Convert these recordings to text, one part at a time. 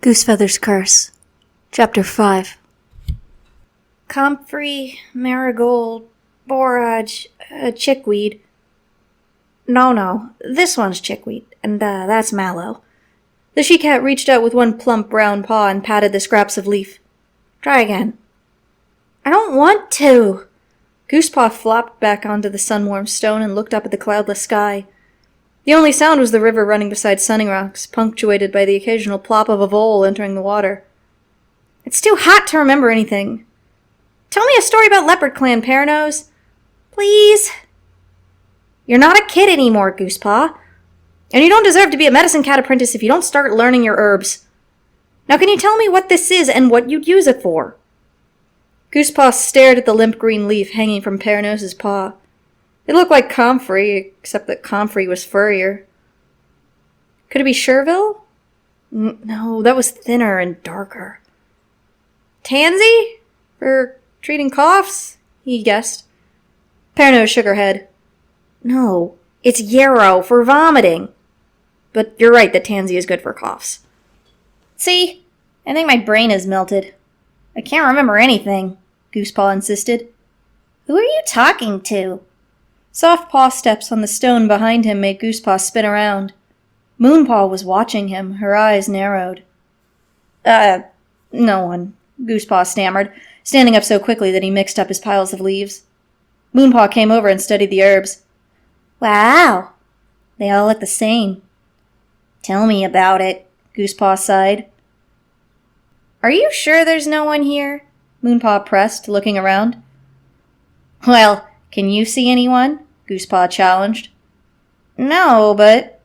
Goosefeather's Curse, Chapter 5. Comfrey, marigold, borage, chickweed. No, this one's chickweed, and that's mallow. The she-cat reached out with one plump brown paw and patted the scraps of leaf. Try again. I don't want to. Goosepaw flopped back onto the sun-warmed stone and looked up at the cloudless sky. The only sound was the river running beside Sunning Rocks, punctuated by the occasional plop of a vole entering the water. It's too hot to remember anything. Tell me a story about Leopard Clan, Pearnose. Please? You're not a kid anymore, Goosepaw. And you don't deserve to be a medicine cat apprentice if you don't start learning your herbs. Now can you tell me what this is and what you'd use it for? Goosepaw stared at the limp green leaf hanging from Pearnose's paw. It looked like comfrey, except that comfrey was furrier. Could it be Chervil? No, that was thinner and darker. Tansy? For treating coughs? He guessed. Pearnose shook her head. No, it's yarrow for vomiting. But you're right that tansy is good for coughs. See? I think my brain is melted. I can't remember anything, Goosepaw insisted. Who are you talking to? Soft paw steps on the stone behind him made Goosepaw spin around. Moonpaw was watching him, her eyes narrowed. No one, Goosepaw stammered, standing up so quickly that he mixed up his piles of leaves. Moonpaw came over and studied the herbs. Wow, they all look the same. Tell me about it, Goosepaw sighed. Are you sure there's no one here? Moonpaw pressed, looking around. Well, can you see anyone? Goosepaw challenged. No, but...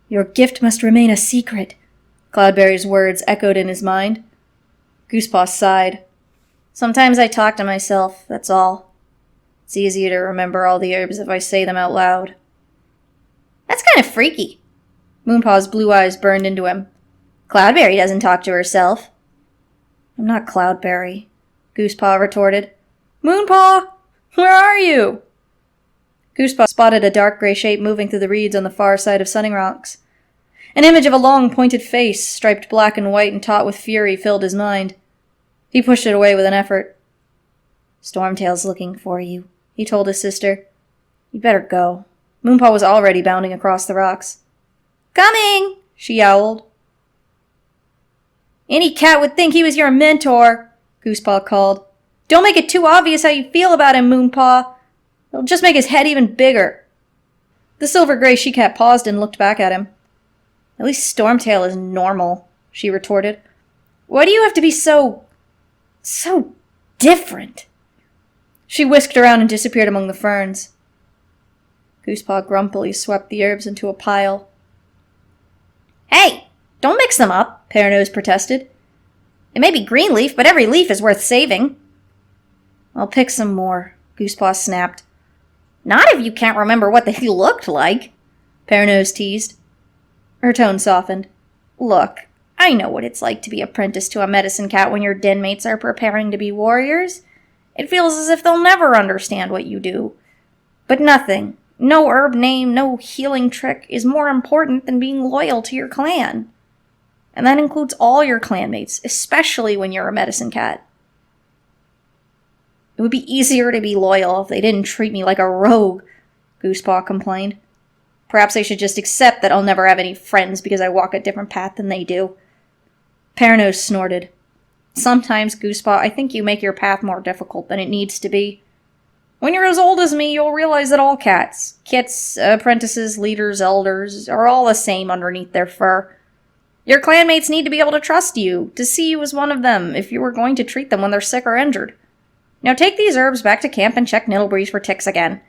Your gift must remain a secret, Cloudberry's words echoed in his mind. Goosepaw sighed. Sometimes I talk to myself, that's all. It's easier to remember all the herbs if I say them out loud. That's kind of freaky. Moonpaw's blue eyes burned into him. Cloudberry doesn't talk to herself. I'm not Cloudberry, Goosepaw retorted. Moonpaw! Where are you? Goosepaw spotted a dark gray shape moving through the reeds on the far side of Sunning Rocks. An image of a long, pointed face, striped black and white and taut with fury, filled his mind. He pushed it away with an effort. Stormtail's looking for you, he told his sister. You better go. Moonpaw was already bounding across the rocks. Coming, she yowled. Any cat would think he was your mentor, Goosepaw called. Don't make it too obvious how you feel about him, Moonpaw. It'll just make his head even bigger. The silver-gray she-cat paused and looked back at him. At least Stormtail is normal, she retorted. Why do you have to be so different? She whisked around and disappeared among the ferns. Goosepaw grumpily swept the herbs into a pile. Hey, don't mix them up, Pearnose protested. It may be green leaf, but every leaf is worth saving. I'll pick some more, Goosepaw snapped. Not if you can't remember what they looked like, Pearnose teased. Her tone softened. Look, I know what it's like to be apprenticed to a medicine cat when your den mates are preparing to be warriors. It feels as if they'll never understand what you do. But nothing, no herb name, no healing trick is more important than being loyal to your clan. And that includes all your clanmates, especially when you're a medicine cat. It would be easier to be loyal if they didn't treat me like a rogue, Goosepaw complained. Perhaps I should just accept that I'll never have any friends because I walk a different path than they do. Pearnose snorted. Sometimes, Goosepaw, I think you make your path more difficult than it needs to be. When you're as old as me, you'll realize that all cats, kits, apprentices, leaders, elders, are all the same underneath their fur. Your clanmates need to be able to trust you, to see you as one of them, if you were going to treat them when they're sick or injured. Now take these herbs back to camp and check Nittlebreeze for ticks again.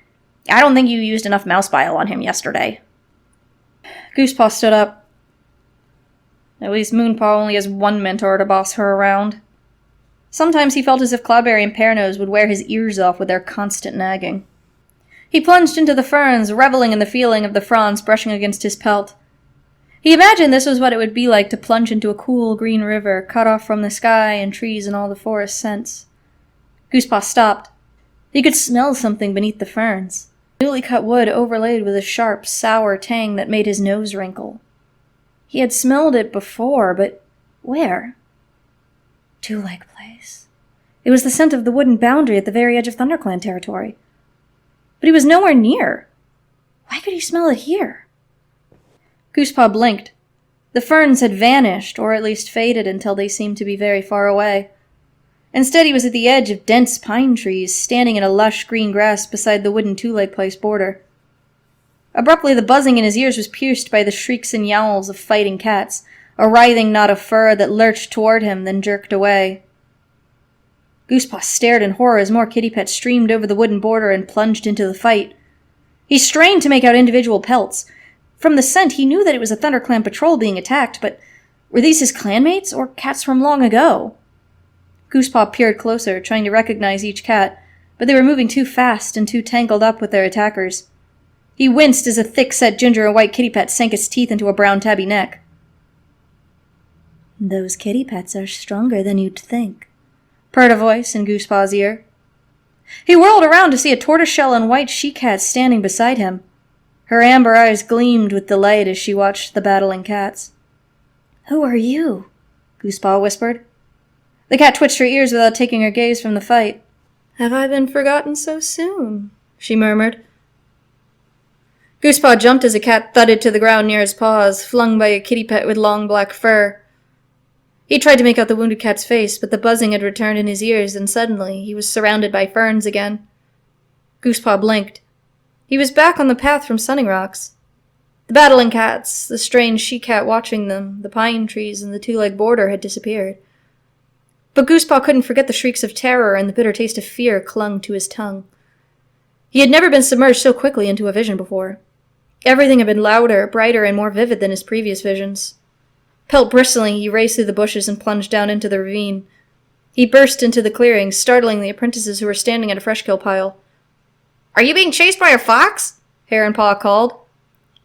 I don't think you used enough mouse bile on him yesterday. Goosepaw stood up. At least Moonpaw only has one mentor to boss her around. Sometimes he felt as if Cloudberry and Pearnose would wear his ears off with their constant nagging. He plunged into the ferns, reveling in the feeling of the fronds brushing against his pelt. He imagined this was what it would be like to plunge into a cool green river, cut off from the sky and trees and all the forest scents. Goosepaw stopped. He could smell something beneath the ferns. Newly cut wood overlaid with a sharp, sour tang that made his nose wrinkle. He had smelled it before, but Where? Two-Leg Place. It was the scent of the wooden boundary at the very edge of ThunderClan territory. But he was nowhere near. Why could he smell it here? Goosepaw blinked. The ferns had vanished, or at least faded until they seemed to be very far away. Instead, he was at the edge of dense pine trees, standing in a lush green grass beside the wooden Two-Leg Place border. Abruptly, the buzzing in his ears was pierced by the shrieks and yowls of fighting cats, a writhing knot of fur that lurched toward him, then jerked away. Goosepaw stared in horror as more kitty pets streamed over the wooden border and plunged into the fight. He strained to make out individual pelts. From the scent, he knew that it was a ThunderClan patrol being attacked, but were these his clanmates, or cats from long ago? Goosepaw peered closer, trying to recognize each cat, but they were moving too fast and too tangled up with their attackers. He winced as a thick-set ginger and white kitty pet sank its teeth into a brown tabby neck. "Those kitty pets are stronger than you'd think," purred a voice in Goosepaw's ear. He whirled around to see a tortoiseshell and white she-cat standing beside him. Her amber eyes gleamed with delight as she watched the battling cats. "Who are you?" Goosepaw whispered. The cat twitched her ears without taking her gaze from the fight. "Have I been forgotten so soon?" she murmured. Goosepaw jumped as a cat thudded to the ground near his paws, flung by a kitty pet with long black fur. He tried to make out the wounded cat's face, but the buzzing had returned in his ears, and suddenly he was surrounded by ferns again. Goosepaw blinked. He was back on the path from Sunning Rocks. The battling cats, the strange she-cat watching them, the pine trees, and the two-leg border had disappeared. But Goosepaw couldn't forget the shrieks of terror, and the bitter taste of fear clung to his tongue. He had never been submerged so quickly into a vision before. Everything had been louder, brighter, and more vivid than his previous visions. Pelt bristling, he raced through the bushes and plunged down into the ravine. He burst into the clearing, startling the apprentices who were standing at a fresh kill pile. "Are you being chased by a fox?" Hair and Paw called.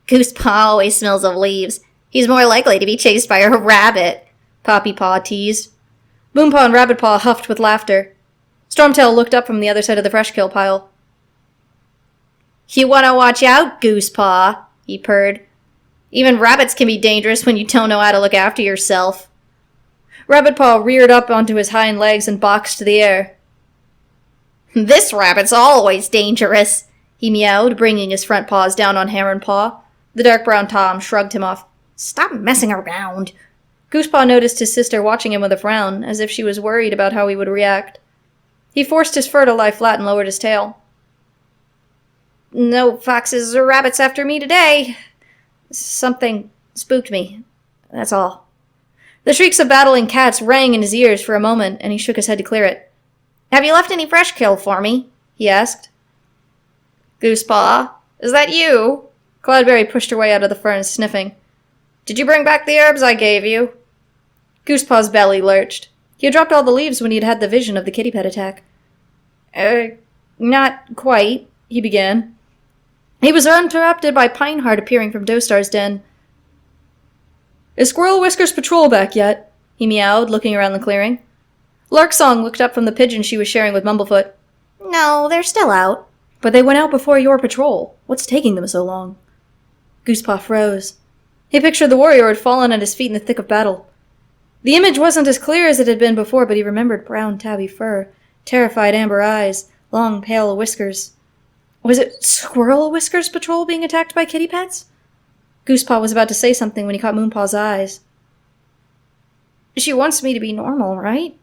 "Goosepaw always smells of leaves. He's more likely to be chased by a rabbit," Poppy Paw teased. Boompaw and Rabbit Paw huffed with laughter. Stormtail looked up from the other side of the fresh kill pile. "You want to watch out, Goosepaw," he purred. "Even rabbits can be dangerous when you don't know how to look after yourself." Rabbit Paw reared up onto his hind legs and boxed the air. "This rabbit's always dangerous," he meowed, bringing his front paws down on Hair and Paw. The dark brown Tom shrugged him off. "Stop messing around." Goosepaw noticed his sister watching him with a frown, as if she was worried about how he would react. He forced his fur to lie flat and lowered his tail. "No foxes or rabbits after me today. Something spooked me. That's all." The shrieks of battling cats rang in his ears for a moment, and he shook his head to clear it. "Have you left any fresh kill for me?" he asked. "Goosepaw, is that you?" Cloudberry pushed her way out of the ferns, sniffing. "Did you bring back the herbs I gave you?" Goosepaw's belly lurched. He had dropped all the leaves when he had had the vision of the kitty pet attack. Not quite," he began. He was interrupted by Pineheart appearing from Dostar's den. "Is Squirrel Whisker's patrol back yet?" he meowed, looking around the clearing. Larksong looked up from the pigeon she was sharing with Mumblefoot. "No, they're still out." "But they went out before your patrol. What's taking them so long?" Goosepaw froze. He pictured the warrior had fallen at his feet in the thick of battle. The image wasn't as clear as it had been before, but he remembered brown tabby fur, terrified amber eyes, long pale whiskers. Was it Squirrel Whisker's patrol being attacked by kitty pets? Goosepaw was about to say something when he caught Moonpaw's eyes. "She wants me to be normal, right?"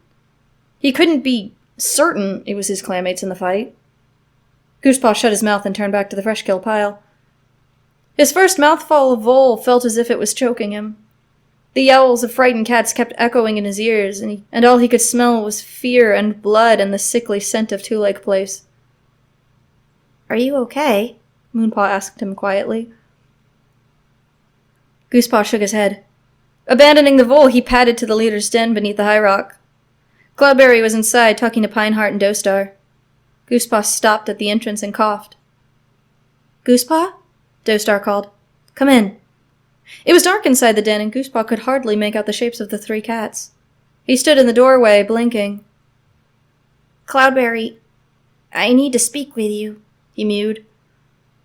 He couldn't be certain it was his clanmates in the fight. Goosepaw shut his mouth and turned back to the fresh kill pile. His first mouthful of vole felt as if it was choking him. The yowls of frightened cats kept echoing in his ears, and all he could smell was fear and blood and the sickly scent of Two-Leg Place. "Are you okay?" Moonpaw asked him quietly. Goosepaw shook his head. Abandoning the vole, he padded to the leader's den beneath the high rock. Cloudberry was inside, talking to Pineheart and Dostar. Goosepaw stopped at the entrance and coughed. "Goosepaw?" Dostar called. "Come in." It was dark inside the den, and Goosepaw could hardly make out the shapes of the three cats. He stood in the doorway, blinking. "Cloudberry, I need to speak with you," he mewed.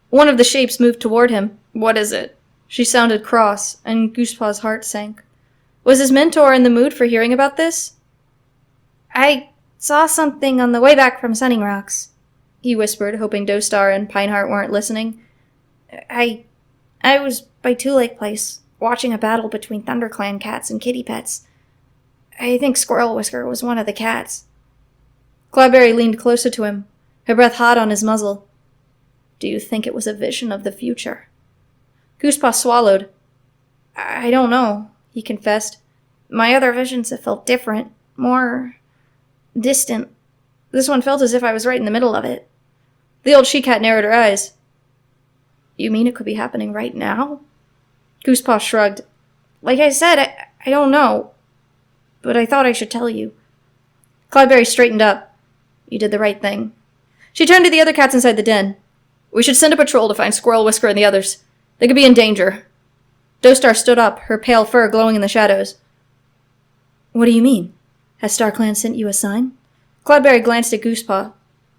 One of the shapes moved toward him. "What is it?" She sounded cross, and Goosepaw's heart sank. Was his mentor in the mood for hearing about this? I saw something on the way back from Sunning Rocks, he whispered, hoping Dostar and Pineheart weren't listening. I was by Two Lake Place, watching a battle between ThunderClan cats and kitty pets. I think Squirrel Whisker was one of the cats. Cloudberry leaned closer to him, her breath hot on his muzzle. Do you think it was a vision of the future? Goosepaw swallowed. I don't know, he confessed. My other visions have felt different, more distant. This one felt as if I was right in the middle of it. The old she-cat narrowed her eyes. You mean it could be happening right now? Goosepaw shrugged. Like I said, I don't know. But I thought I should tell you. Cloudberry straightened up. You did the right thing. She turned to the other cats inside the den. We should send a patrol to find Squirrel Whisker and the others. They could be in danger. Dostar stood up, her pale fur glowing in the shadows. What do you mean? Has StarClan sent you a sign? Cloudberry glanced at Goosepaw.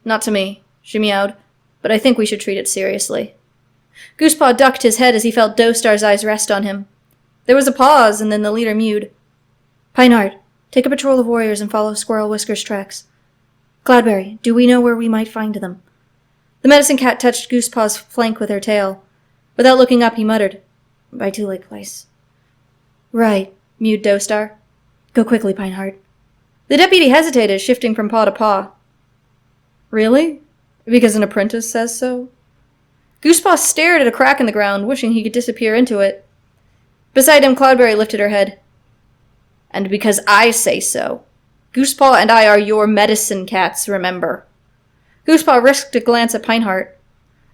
Not to me, she meowed, but I think we should treat it seriously. Goosepaw ducked his head as he felt Dostar's eyes rest on him. There was a pause, and then the leader mewed. Pineheart, take a patrol of warriors and follow Squirrel Whisker's tracks. Cloudberry, do we know where we might find them? The medicine cat touched Goosepaw's flank with her tail. Without looking up, he muttered, By Two Lake Place. Right, mewed Dostar. Go quickly, Pineheart. The deputy hesitated, shifting from paw to paw. Really? Because an apprentice says so? Goosepaw stared at a crack in the ground, wishing he could disappear into it. Beside him, Cloudberry lifted her head. And because I say so. Goosepaw and I are your medicine cats, remember. Goosepaw risked a glance at Pineheart.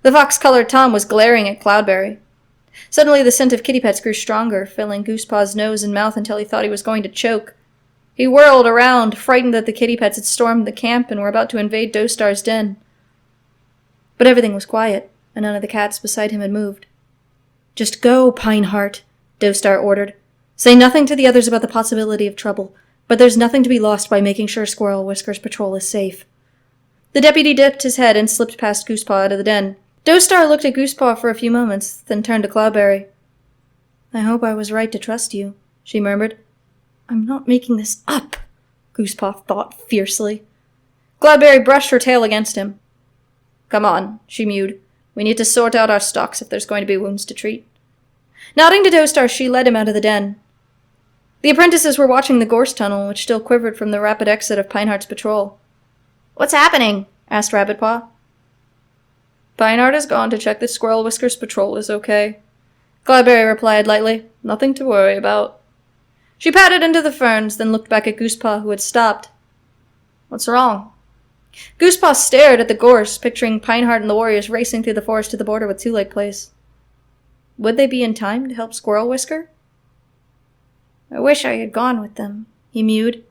The fox-colored Tom was glaring at Cloudberry. Suddenly the scent of kitty pets grew stronger, filling Goosepaw's nose and mouth until he thought he was going to choke. He whirled around, frightened that the kitty pets had stormed the camp and were about to invade Dostar's den. But everything was quiet, and none of the cats beside him had moved. Just go, Pineheart, Dostar ordered. Say nothing to the others about the possibility of trouble, but there's nothing to be lost by making sure Squirrel Whisker's patrol is safe. The deputy dipped his head and slipped past Goosepaw out of the den. Dostar looked at Goosepaw for a few moments, then turned to Cloudberry. I hope I was right to trust you, she murmured. I'm not making this up, Goosepaw thought fiercely. Cloudberry brushed her tail against him. Come on, she mewed. We need to sort out our stocks if there's going to be wounds to treat. Nodding to Dostar, she led him out of the den. The apprentices were watching the gorse tunnel, which still quivered from the rapid exit of Pineheart's patrol. What's happening? Asked Rabbitpaw. Pineheart has gone to check that Squirrel Whisker's patrol is okay. Cloudberry replied lightly. Nothing to worry about. She patted into the ferns, then looked back at Goosepaw, who had stopped. What's wrong? Goosepaw stared at the gorse, picturing Pineheart and the warriors racing through the forest to the border with Two Lake Place. Would they be in time to help Squirrel Whisker? I wish I had gone with them, he mewed.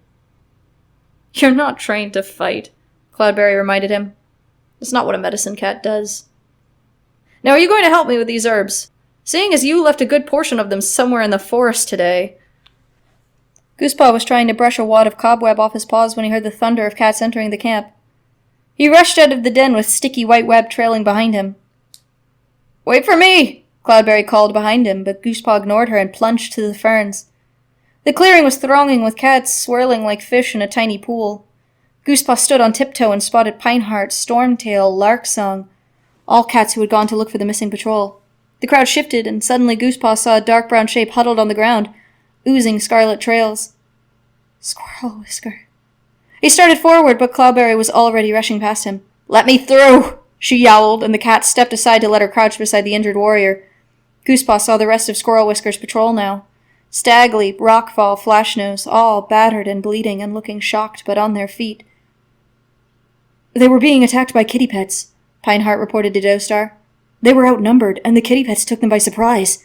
You're not trained to fight, Cloudberry reminded him. It's not what a medicine cat does. Now are you going to help me with these herbs? Seeing as you left a good portion of them somewhere in the forest today. Goosepaw was trying to brush a wad of cobweb off his paws when he heard the thunder of cats entering the camp. He rushed out of the den with sticky white web trailing behind him. Wait for me, Cloudberry called behind him, but Goosepaw ignored her and plunged to the ferns. The clearing was thronging with cats swirling like fish in a tiny pool. Goosepaw stood on tiptoe and spotted Pineheart, Stormtail, Larksong, all cats who had gone to look for the missing patrol. The crowd shifted, and suddenly Goosepaw saw a dark brown shape huddled on the ground, oozing scarlet trails. Squirrel Whisker. He started forward, but Cloudberry was already rushing past him. Let me through, she yowled, and the cat stepped aside to let her crouch beside the injured warrior. Goosepaw saw the rest of Squirrel Whisker's patrol now. Stagleap, Rockfall, Flashnose, all battered and bleeding and looking shocked but on their feet. They were being attacked by kitty pets, Pineheart reported to Dostar. They were outnumbered, and the kitty pets took them by surprise.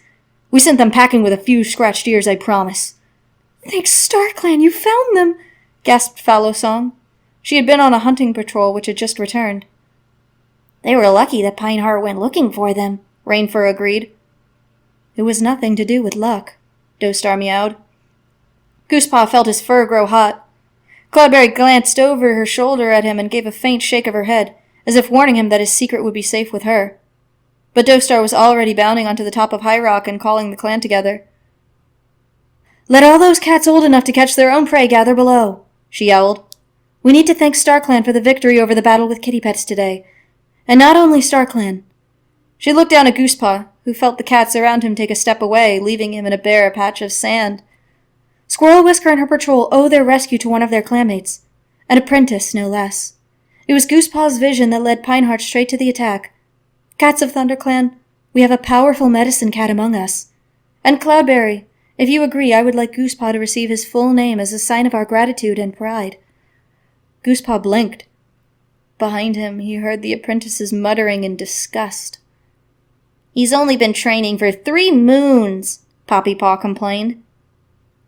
We sent them packing with a few scratched ears, I promise. Thanks, StarClan, you found them, gasped Fallowsong. She had been on a hunting patrol which had just returned. They were lucky that Pineheart went looking for them, Rainfur agreed. It was nothing to do with luck, Dostar meowed. Goosepaw felt his fur grow hot. Cloudberry glanced over her shoulder at him and gave a faint shake of her head, as if warning him that his secret would be safe with her. But Dostar was already bounding onto the top of High Rock and calling the clan together. Let all those cats old enough to catch their own prey gather below, she yowled. We need to thank StarClan for the victory over the battle with kitty pets today. And not only StarClan. She looked down at Goosepaw, who felt the cats around him take a step away, leaving him in a bare patch of sand. Squirrel Whisker and her patrol owe their rescue to one of their clanmates. An apprentice, no less. It was Goosepaw's vision that led Pineheart straight to the attack. Cats of ThunderClan, we have a powerful medicine cat among us. And Cloudberry, if you agree, I would like Goosepaw to receive his full name as a sign of our gratitude and pride. Goosepaw blinked. Behind him, he heard the apprentice's muttering in disgust. He's only been training for 3 moons, Poppypaw complained.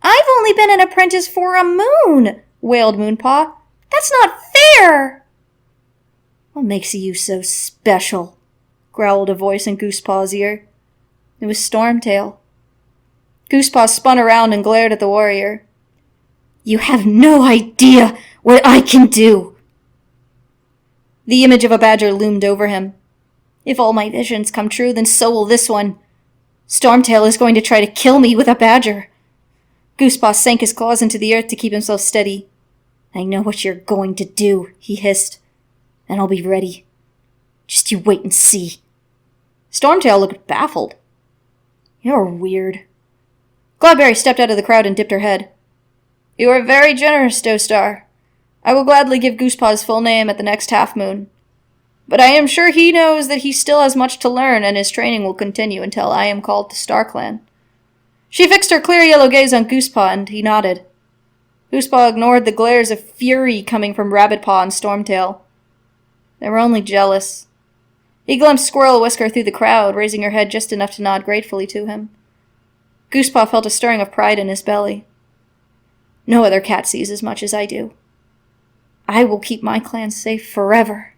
I've only been an apprentice for a moon, wailed Moonpaw. That's not fair! What makes you so special? Growled a voice in Goosepaw's ear. It was Stormtail. Goosepaw spun around and glared at the warrior. You have no idea what I can do! The image of a badger loomed over him. If all my visions come true, then so will this one. Stormtail is going to try to kill me with a badger. Goosepaw sank his claws into the earth to keep himself steady. I know what you're going to do, he hissed, and I'll be ready. Just you wait and see. Stormtail looked baffled. You're weird. Cloudberry stepped out of the crowd and dipped her head. You are very generous, Dostar. I will gladly give Goosepaw's full name at the next half-moon. But I am sure he knows that he still has much to learn, and his training will continue until I am called to StarClan. She fixed her clear yellow gaze on Goosepaw, and he nodded. Goosepaw ignored the glares of fury coming from Rabbitpaw and Stormtail. They were only jealous. He glimpsed Squirrel Whisker through the crowd, raising her head just enough to nod gratefully to him. Goosepaw felt a stirring of pride in his belly. No other cat sees as much as I do. I will keep my clan safe forever.